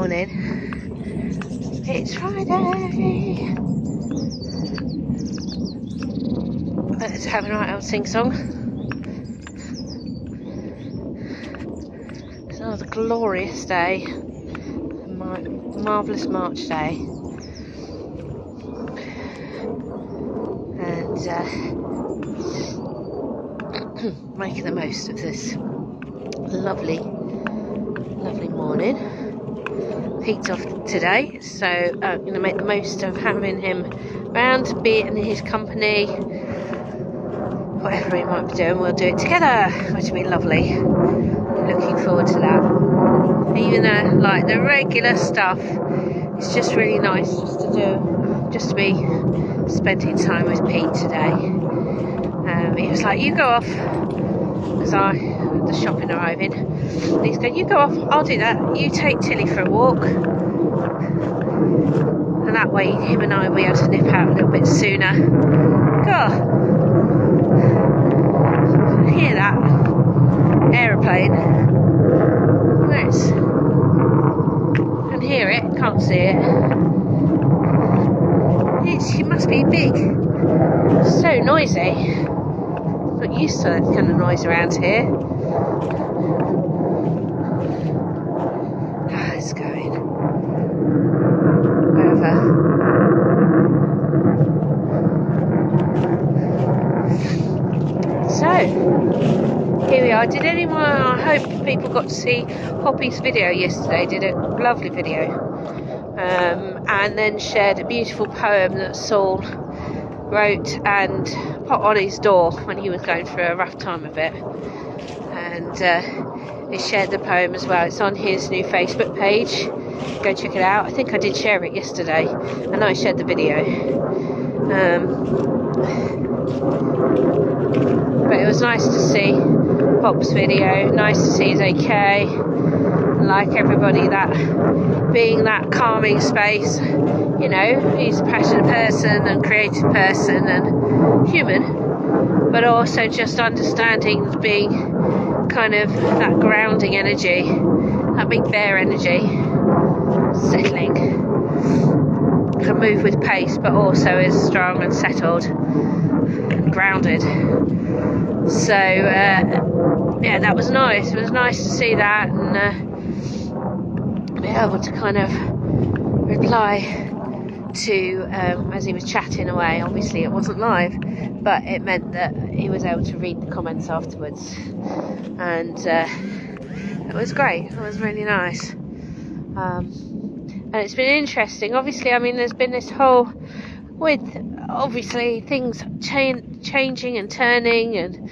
morning. It's Friday. Let's have a night out sing-song. It's another glorious day. A marvellous March day. And making the most of this lovely morning. Pete's off today, so I'm going to make the most of having him round, be in his company. Whatever he might be doing, we'll do it together, which will be lovely. Looking forward to that. Even like the regular stuff, it's just really nice just to be spending time with Pete today. He was like, you go off, because the shopping arriving. And he's going, you go off, I'll do that. You take Tilly for a walk. And that way, him and I will be able to nip out a little bit sooner. God, hear that aeroplane? Nice. Can hear it, can't see it. It must be big. So noisy. Not used to that kind of noise around here. It's going wherever. So here we are. I hope people got to see Poppy's video yesterday. Did a lovely video, and then shared a beautiful poem that Saul wrote and put on his door when he was going through a rough time of it. And he shared the poem as well. It's on his new Facebook page. Go check it out. I think I did share it yesterday. I know I shared the video. But it was nice to see Pop's video. Nice to see he's okay. Like everybody, that being that calming space. You know, he's a passionate person and creative person and human, but also just understanding being kind of that grounding energy, that big bear energy, settling, can move with pace, but also is strong and settled and grounded. So yeah, that was nice. It was nice to see that and be able to kind of reply to as he was chatting away. Obviously it wasn't live, but it meant that he was able to read the comments afterwards, and it was great. It was really nice, and it's been interesting. Obviously, I mean, there's been this whole, with obviously things changing and turning, and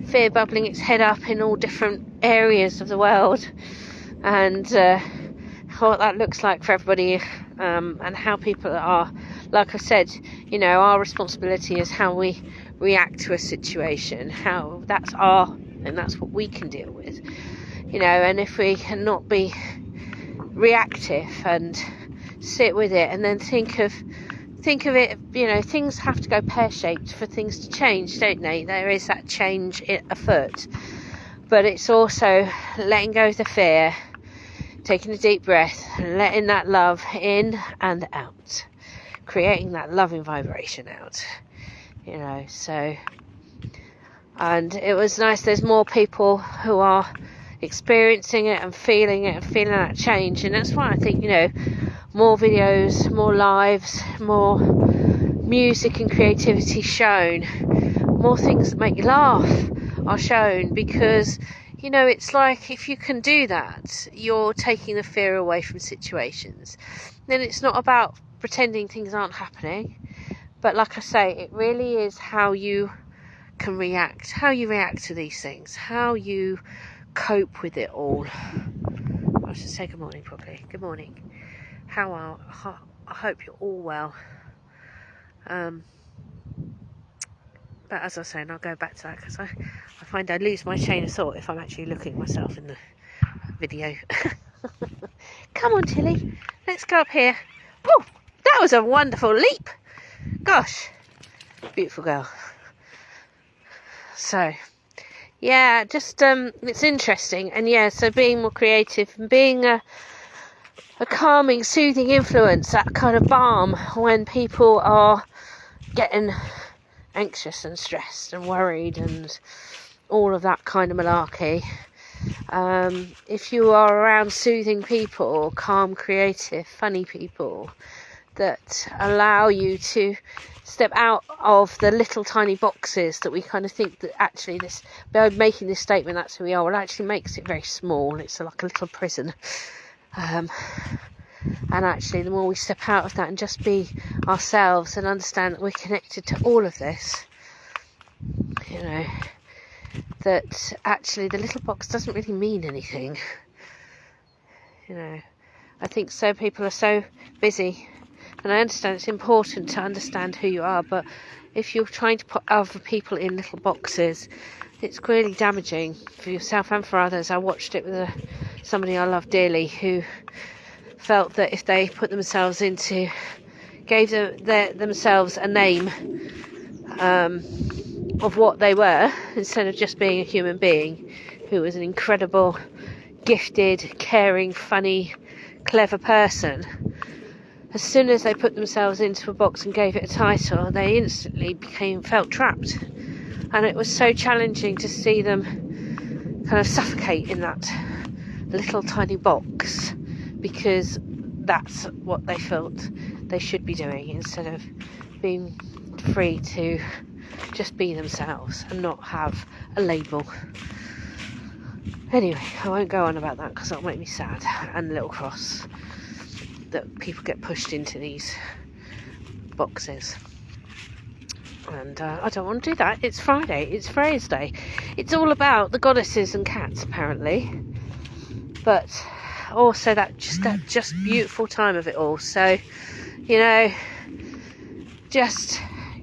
fear bubbling its head up in all different areas of the world, and what that looks like for everybody, and how people are, like I said, you know, our responsibility is how we react to a situation, and that's what we can deal with, you know. And if we cannot be reactive and sit with it and then think of it, you know, things have to go pear-shaped for things to change, don't they? There is that change afoot, but it's also letting go of the fear, taking a deep breath and letting that love in and out, creating that loving vibration out, you know. So, and it was nice, there's more people who are experiencing it and feeling that change, and that's why I think, you know, more videos, more lives, more music and creativity shown, more things that make you laugh are shown, because, you know, it's like if you can do that, you're taking the fear away from situations. Then it's not about pretending things aren't happening, but like I say, it really is how you can react, how you react to these things, how you cope with it all. I should say good morning properly. Good morning. How are? I hope you're all well. But as I was saying, I'll go back to that, because I find I lose my chain of thought if I'm actually looking at myself in the video. Come on, Tilly, let's go up here. Woo! That was a wonderful leap. Gosh, beautiful girl. So, yeah, just it's interesting, and yeah, so being more creative and being a calming, soothing influence, that kind of balm when people are getting anxious and stressed and worried and all of that kind of malarkey. If you are around soothing people, calm, creative, funny people that allow you to step out of the little tiny boxes that we kind of think that actually this, by making this statement that's who we are, well, actually makes it very small. It's like a little prison. And actually the more we step out of that and just be ourselves and understand that we're connected to all of this, you know, that actually the little box doesn't really mean anything. You know, I think so people are so busy, and I understand it's important to understand who you are, but if you're trying to put other people in little boxes, it's really damaging for yourself and for others. I watched it with somebody I love dearly who felt that if they put themselves into, gave themselves a name of what they were, instead of just being a human being who was an incredible, gifted, caring, funny, clever person, as soon as they put themselves into a box and gave it a title, they instantly felt trapped. And it was so challenging to see them kind of suffocate in that little tiny box, because that's what they felt they should be doing, instead of being free to just be themselves and not have a label. Anyway, I won't go on about that because that'll make me sad and a little cross that people get pushed into these boxes. And I don't want to do that. It's Friday, it's Freya's day. It's all about the goddesses and cats, apparently, but also that just beautiful time of it all. So, you know, just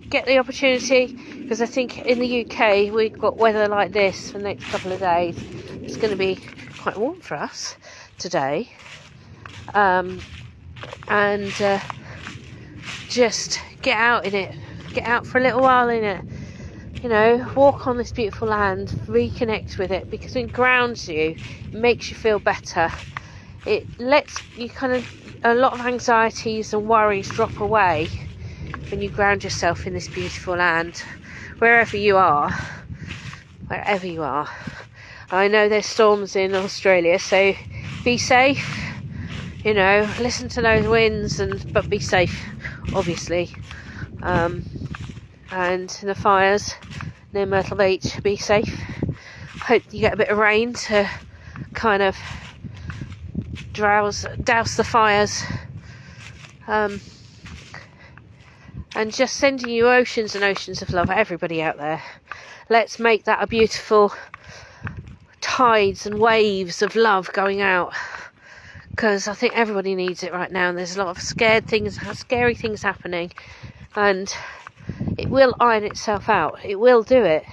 get the opportunity, because I think in the UK we've got weather like this for the next couple of days. It's going to be quite warm for us today, and just get out in it, get out for a little while in it, you know, walk on this beautiful land, reconnect with it, because it grounds you, it makes you feel better, it lets you kind of, a lot of anxieties and worries drop away when you ground yourself in this beautiful land, wherever you are. I know there's storms in Australia, so be safe, you know, listen to those winds, but be safe, obviously. And the fires near Myrtle Beach, be safe. Hope you get a bit of rain to kind of douse the fires. And just sending you oceans and oceans of love, everybody out there. Let's make that a beautiful tides and waves of love going out, because I think everybody needs it right now, and there's a lot of scary things happening, and it will iron itself out. It will do it.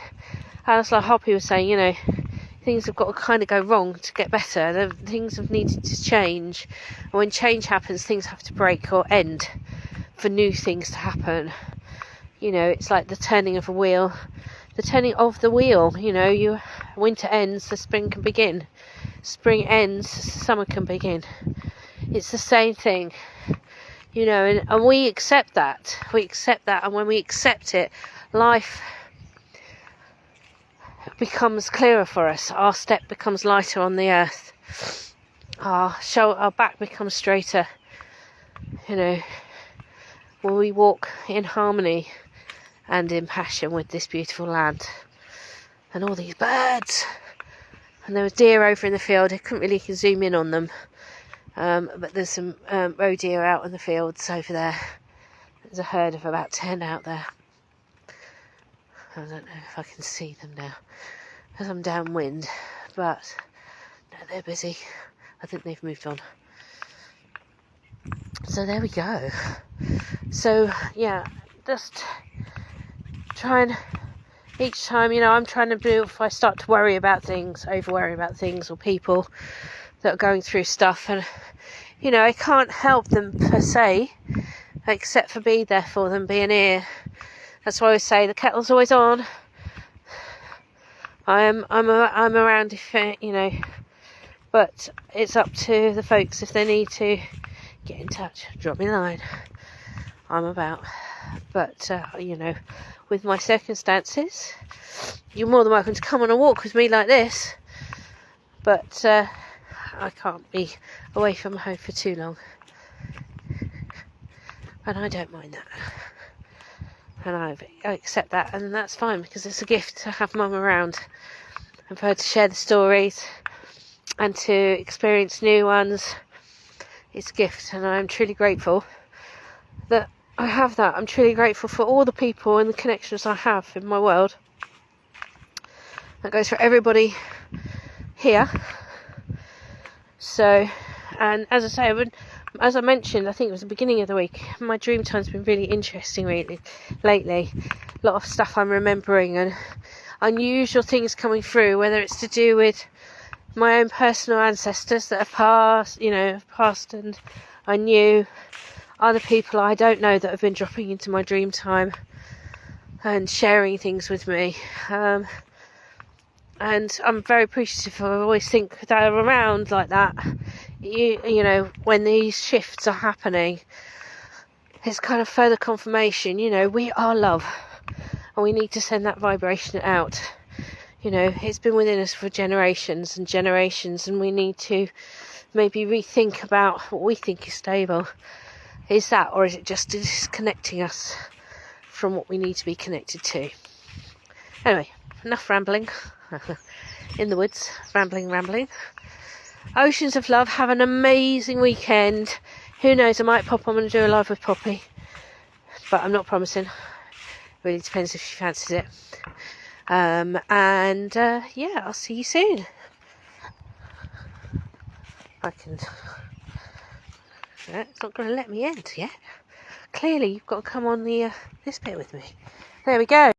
As like Hoppy was saying, you know, things have got to kind of go wrong to get better. Things have needed to change, and when change happens, things have to break or end for new things to happen. You know, it's like the turning of the wheel, you know, winter ends, the spring can begin, spring ends, summer can begin. It's the same thing, you know, and we accept that, and when we accept it, life becomes clearer for us, our step becomes lighter on the earth, our back becomes straighter, you know, when we walk in harmony and in passion with this beautiful land and all these birds. And there was deer over in the field. I couldn't really zoom in on them, but there's some roe deer out in the fields over there. There's a herd of about 10 out there. I don't know if I can see them now because I'm downwind, but no, they're busy. I think they've moved on. So there we go. So yeah, just try and each time, you know, I'm trying to do, if I start to worry about things, over worry about things or people that are going through stuff, and you know, I can't help them per se, except for be there for them, be an ear. That's why I always say the kettle's always on. I'm around if you know, But it's up to the folks if they need to get in touch. Drop me a line. I'm about. But, with my circumstances, you're more than welcome to come on a walk with me like this. But I can't be away from home for too long. And I don't mind that. And I accept that, and that's fine, because it's a gift to have Mum around and for her to share the stories and to experience new ones. It's a gift, and I'm truly grateful that I have that. I'm truly grateful for all the people and the connections I have in my world. That goes for everybody here. So, and as I say, as I mentioned, I think it was the beginning of the week, my dream time's been really interesting lately. A lot of stuff I'm remembering and unusual things coming through, whether it's to do with my own personal ancestors that have passed, and I knew other people I don't know that have been dropping into my dream time and sharing things with me. And I'm very appreciative. I always think that I'm around like that. You know, when these shifts are happening, it's kind of further confirmation. We are love, and we need to send that vibration out. It's been within us for generations and generations, and we need to maybe rethink about what we think is stable. Is that, or is it just disconnecting us from what we need to be connected to? Anyway, enough rambling. In the woods, rambling. Oceans of love. Have an amazing weekend. Who knows, I might pop on and do a live with Poppy, but I'm not promising. Really depends if she fancies it. I'll see you soon. It's not going to let me end yet. Clearly you've got to come on the this bit with me. There we go.